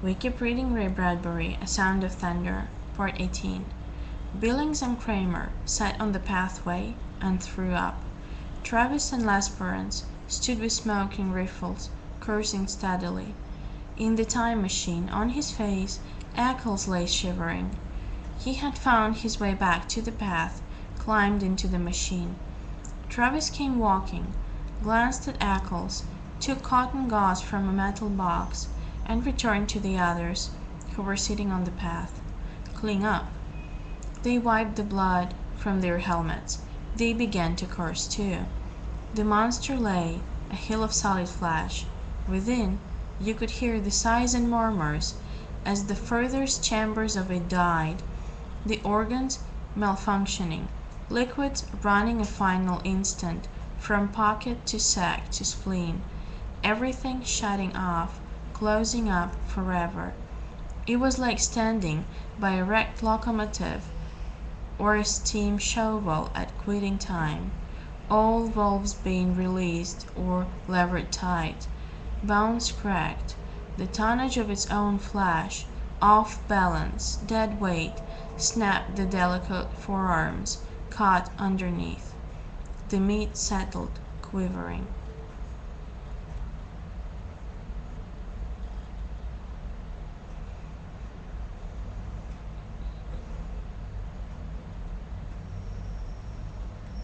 We keep reading Bradbury Sound of Thunder, Part 18. Billings and Kramer sat on the pathway and threw up. Travis and Lasperance stood with smoking rifles, cursing steadily. In the time machine, on his face, Eccles lay shivering. He had found his way back to the path, climbed into the machine. Travis came walking, glanced at Eccles, took cotton gauze from a metal box, and returned to the others, who were sitting on the path. "Clean up." They wiped the blood from their helmets. They began to curse too. The monster lay, a hill of solid flesh. Within, you could hear the sighs and murmurs as the furthest chambers of it died, the organs malfunctioning, liquids running a final instant from pocket to sac to spleen, everything shutting off, closing up forever. It was like standing by a wrecked locomotive or a steam shovel at quitting time, all valves being released or levered tight, bones cracked, the tonnage of its own flesh off balance, dead weight snapped the delicate forearms caught underneath. The meat settled, quivering.